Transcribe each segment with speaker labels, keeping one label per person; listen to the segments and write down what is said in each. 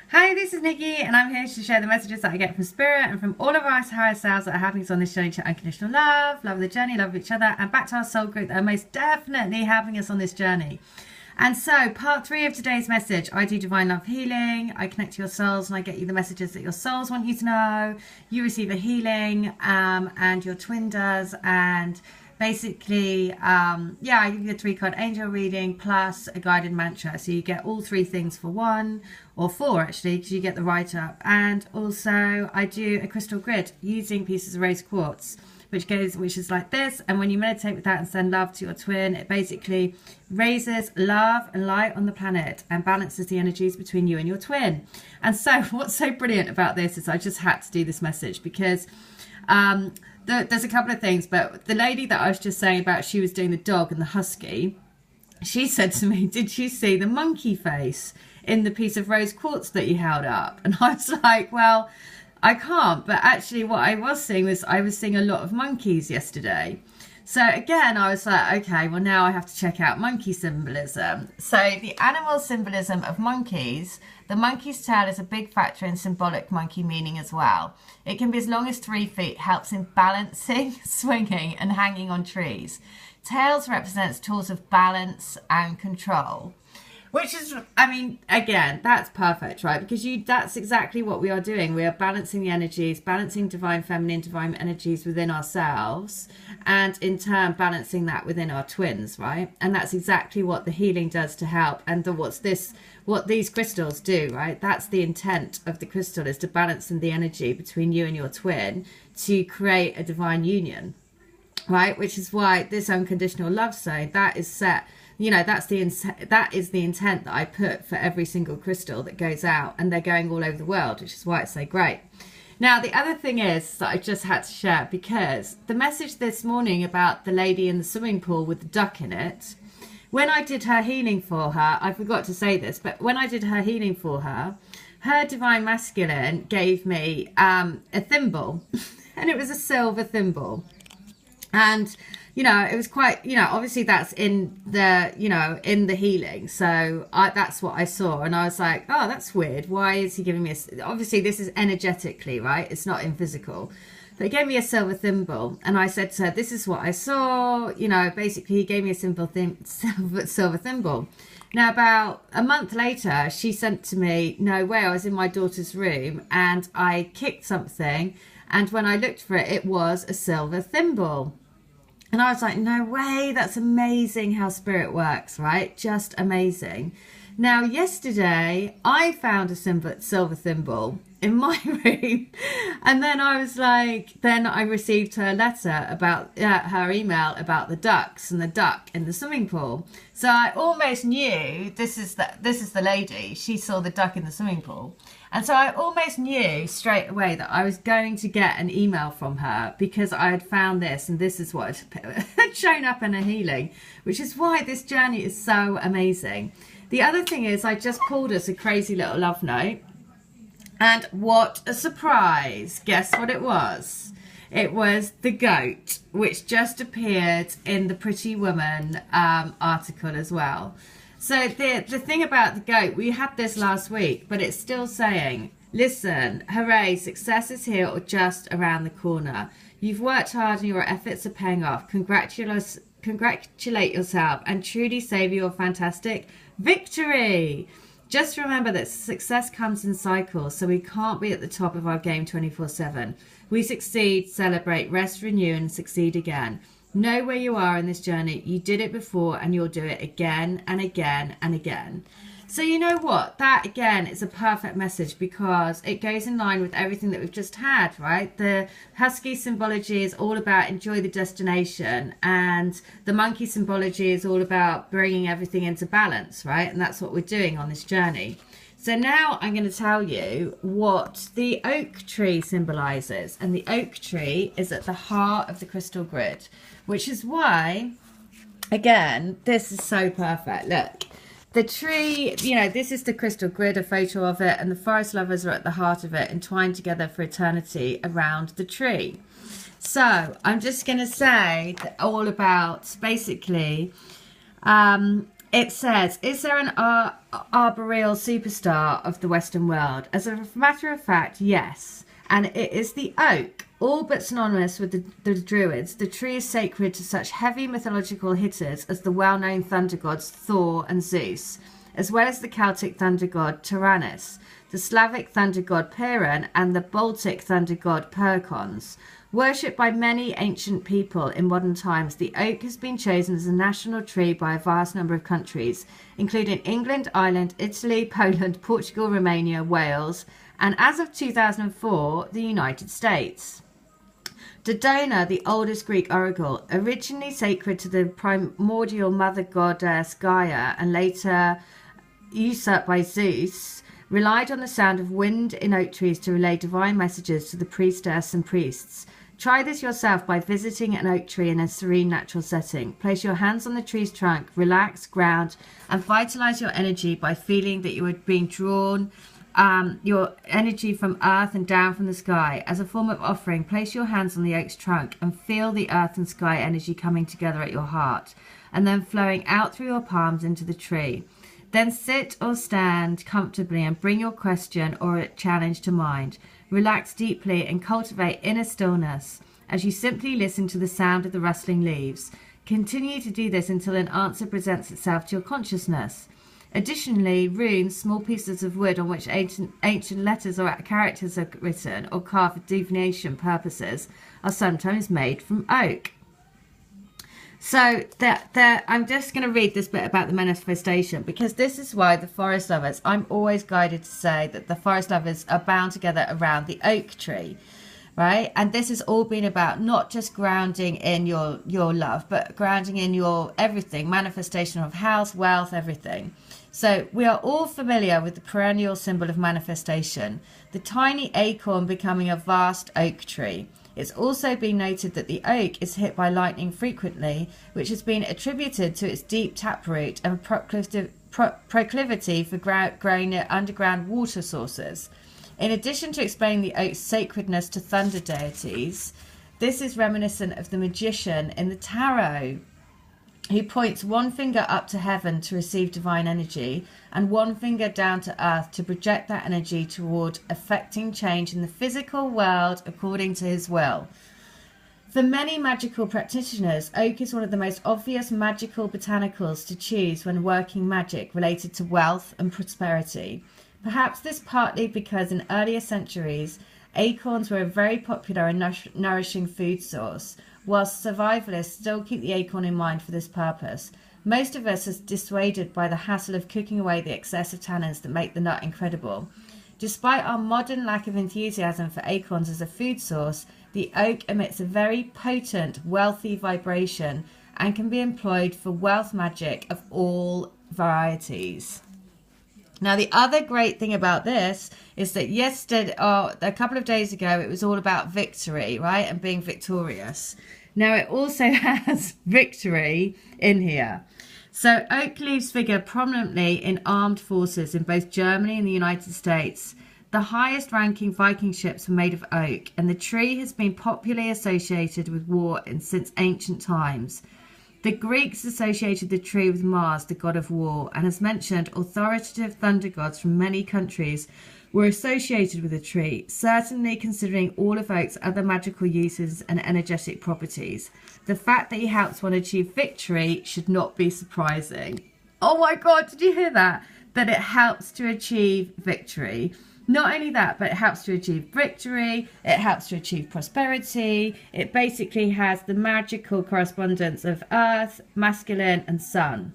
Speaker 1: Hi, this is Nikki, and I'm here to share the messages that I get from Spirit and from all of our higher selves that are helping us on this journey to unconditional love, love of the journey, love of each other, and back to our soul group that are most definitely helping us on this journey. And so, part 3 of today's message, I do divine love healing. I connect to your souls and I get you the messages that your souls want you to know. You receive a healing, and your twin does, and basically, I give you a 3-card angel reading plus a guided mantra. So you get all 3 things for 1 or 4 actually, because you get the write-up. And also I do a crystal grid using pieces of rose quartz, which is like this. And when you meditate with that and send love to your twin, it basically raises love and light on the planet and balances the energies between you and your twin. And so what's so brilliant about this is I just had to do this message because there's a couple of things, but the lady that I was just saying about, she was doing the dog and the husky, she said to me, did you see the monkey face in the piece of rose quartz that you held up? And I was like, well, I can't, but actually what I was seeing was I was seeing a lot of monkeys yesterday. So again, I was like, okay, well now I have to check out monkey symbolism. So the animal symbolism of monkeys, the monkey's tail is a big factor in symbolic monkey meaning as well. It can be as long as 3 feet, helps in balancing, swinging and hanging on trees. Tails represents tools of balance and control. Which is, I mean, again, that's perfect, right? Because that's exactly what we are doing. We are balancing the energies, balancing divine feminine, divine energies within ourselves, and in turn balancing that within our twins, right? And that's exactly what the healing does to help, and what these crystals do, right? That's the intent of the crystal, is to balance the energy between you and your twin to create a divine union, right? Which is why this unconditional love zone, that is set. You know, that is the intent that I put for every single crystal that goes out, and they're going all over the world, which is why it's so great. Now, the other thing is that I just had to share, because the message this morning about the lady in the swimming pool with the duck in it, when I did her healing for her, I forgot to say this, but when I did her healing for her, her divine masculine gave me a thimble, and it was a silver thimble. And you know, it was quite, you know, obviously that's in the, you know, in the healing. So that's what I saw. And I was like, oh, that's weird. Why is he giving me obviously this is energetically, right? It's not in physical. But he gave me a silver thimble. And I said to her, this is what I saw. You know, basically he gave me a silver thimble. Now, about a month later, she sent to me, no way, I was in my daughter's room and I kicked something. And when I looked for it, it was a silver thimble. And I was like, no way, that's amazing how spirit works, right? Just amazing. Now, yesterday, I found a silver thimble in my room. And then I was like, then I received her letter about her email about the ducks and the duck in the swimming pool. So I almost knew this is the lady. She saw the duck in the swimming pool. And so I almost knew straight away that I was going to get an email from her, because I had found this, and this is what had shown up in her healing, which is why this journey is so amazing. The other thing is I just pulled us a crazy little love note, and what a surprise. Guess what it was? It was the goat, which just appeared in the Pretty Woman article as well. So the thing about the goat, we had this last week, but it's still saying, listen, hooray, success is here or just around the corner. You've worked hard and your efforts are paying off. Congratulate yourself and truly savor your fantastic victory. Just remember that success comes in cycles, so we can't be at the top of our game 24/7. We succeed, celebrate, rest, renew, and succeed again. Know where you are in this journey. You did it before and you'll do it again and again and again. So you know what? That again is a perfect message, because it goes in line with everything that we've just had, right? The husky symbology is all about enjoy the destination, and the monkey symbology is all about bringing everything into balance, right? And that's what we're doing on this journey. So now I'm going to tell you what the oak tree symbolizes. And the oak tree is at the heart of the crystal grid, which is why, again, this is so perfect. Look, the tree, you know, this is the crystal grid, a photo of it, and the forest lovers are at the heart of it, entwined together for eternity around the tree. So I'm just going to say that all about basically It says, is there an arboreal superstar of the Western world? As a matter of fact, yes. And it is the oak. All but synonymous with the Druids, the tree is sacred to such heavy mythological hitters as the well-known thunder gods Thor and Zeus, as well as the Celtic thunder god Tyrannus, the Slavic thunder god Perun, and the Baltic thunder god Perkons. Worshipped by many ancient people in modern times, the oak has been chosen as a national tree by a vast number of countries, including England, Ireland, Italy, Poland, Portugal, Romania, Wales, and as of 2004, the United States. Dodona, the oldest Greek oracle, originally sacred to the primordial mother goddess Gaia and later usurped by Zeus, relied on the sound of wind in oak trees to relay divine messages to the priestess and priests. Try this yourself by visiting an oak tree in a serene natural setting. Place your hands on the tree's trunk, relax, ground, and vitalize your energy by feeling that you are being drawn your energy from earth and down from the sky. As a form of offering, place your hands on the oak's trunk and feel the earth and sky energy coming together at your heart and then flowing out through your palms into the tree. Then sit or stand comfortably and bring your question or a challenge to mind. Relax deeply and cultivate inner stillness as you simply listen to the sound of the rustling leaves. Continue to do this until an answer presents itself to your consciousness. Additionally, runes, small pieces of wood on which ancient letters or characters are written or carved for divination purposes, are sometimes made from oak. So I'm just going to read this bit about the manifestation, because this is why the forest lovers, I'm always guided to say that the forest lovers are bound together around the oak tree, right? And this has all been about not just grounding in your love, but grounding in your everything, manifestation of health, wealth, everything. So we are all familiar with the perennial symbol of manifestation, the tiny acorn becoming a vast oak tree. It's also been noted that the oak is hit by lightning frequently, which has been attributed to its deep taproot and proclivity for growing near underground water sources. In addition to explaining the oak's sacredness to thunder deities, this is reminiscent of the magician in the tarot, who points one finger up to heaven to receive divine energy and one finger down to earth to project that energy toward affecting change in the physical world according to his will. For many magical practitioners, oak is one of the most obvious magical botanicals to choose when working magic related to wealth and prosperity. Perhaps this partly because in earlier centuries, acorns were a very popular and nourishing food source, whilst survivalists still keep the acorn in mind for this purpose. Most of us are dissuaded by the hassle of cooking away the excessive tannins that make the nut incredible. Despite our modern lack of enthusiasm for acorns as a food source, the oak emits a very potent, wealthy vibration and can be employed for wealth magic of all varieties. Now, the other great thing about this is that yesterday, a couple of days ago, it was all about victory, right? And being victorious. Now, it also has victory in here. So, oak leaves figure prominently in armed forces in both Germany and the United States. The highest ranking Viking ships were made of oak, and the tree has been popularly associated with war since ancient times. The Greeks associated the tree with Mars, the god of war, and as mentioned, authoritative thunder gods from many countries were associated with the tree, certainly considering all of oak's other magical uses and energetic properties. The fact that he helps one achieve victory should not be surprising. Oh my God, did you hear that? That it helps to achieve victory. Not only that, but it helps to achieve victory, it helps to achieve prosperity. It basically has the magical correspondence of earth, masculine, and sun,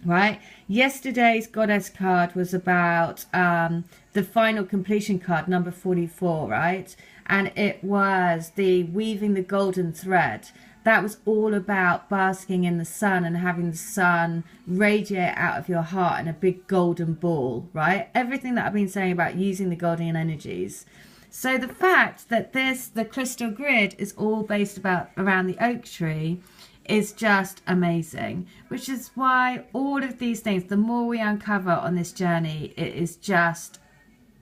Speaker 1: right? Yesterday's goddess card was about the final completion card, number 44, right? And it was the weaving the golden thread. That was all about basking in the sun and having the sun radiate out of your heart in a big golden ball, right? Everything that I've been saying about using the golden energies. So the fact that the crystal grid is all based around the oak tree is just amazing, which is why all of these things, the more we uncover on this journey, it is just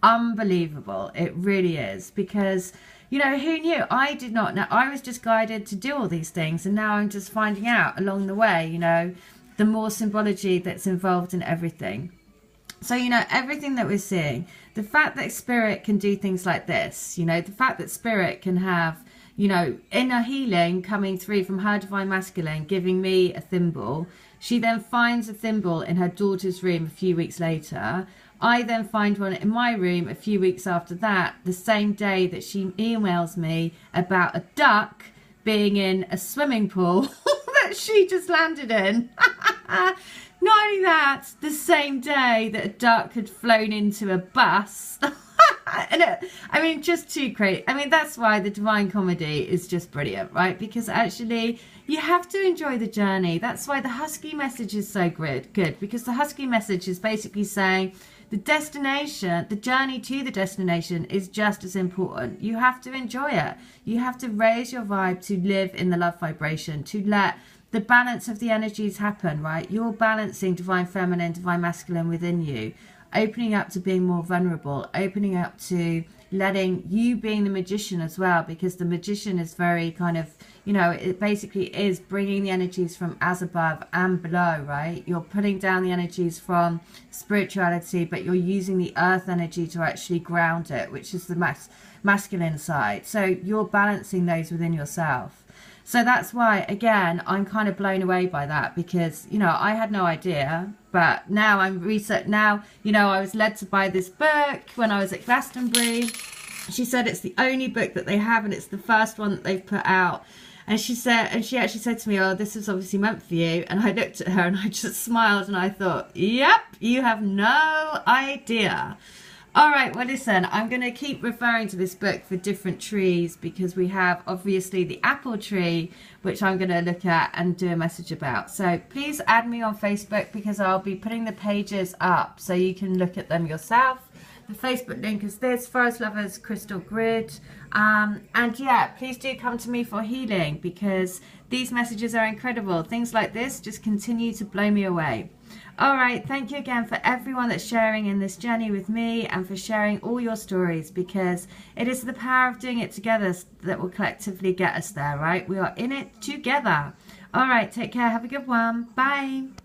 Speaker 1: unbelievable. It really is, because you know, who knew? I did not know. I was just guided to do all these things, and now I'm just finding out along the way, you know, the more symbology that's involved in everything. So, you know, everything that we're seeing, the fact that spirit can do things like this, you know, the fact that spirit can have, you know, inner healing coming through from her divine masculine, giving me a thimble. She then finds a thimble in her daughter's room a few weeks later. I then find one in my room a few weeks after that, the same day that she emails me about a duck being in a swimming pool that she just landed in. Not only that, the same day that a duck had flown into a bus. I mean, just too crazy. I mean, that's why the Divine Comedy is just brilliant, right? Because actually, you have to enjoy the journey. That's why the Husky message is so good, because the Husky message is basically saying the destination, the journey to the destination is just as important. You have to enjoy it. You have to raise your vibe to live in the love vibration, to let the balance of the energies happen, right? You're balancing divine feminine, divine masculine within you, opening up to being more vulnerable, opening up to letting you being the magician as well, because the magician is very kind of, you know, it basically is bringing the energies from as above and below, right? You're putting down the energies from spirituality, but you're using the earth energy to actually ground it, which is the masculine side. So you're balancing those within yourself. So that's why, again, I'm kind of blown away by that, because, you know, I had no idea, but now I'm research. Now, you know, I was led to buy this book when I was at Glastonbury. She said it's the only book that they have, and it's the first one that they've put out. And she actually said to me, oh, this is obviously meant for you. And I looked at her and I just smiled and I thought, yep, you have no idea. All right, well, listen, I'm going to keep referring to this book for different trees, because we have obviously the apple tree, which I'm going to look at and do a message about. So please add me on Facebook, because I'll be putting the pages up so you can look at them yourself. The Facebook link is this, Forest Lovers Crystal Grid. And yeah, please do come to me for healing, because these messages are incredible. Things like this just continue to blow me away. All right, thank you again for everyone that's sharing in this journey with me, and for sharing all your stories, because it is the power of doing it together that will collectively get us there, right? We are in it together. All right, take care. Have a good one. Bye.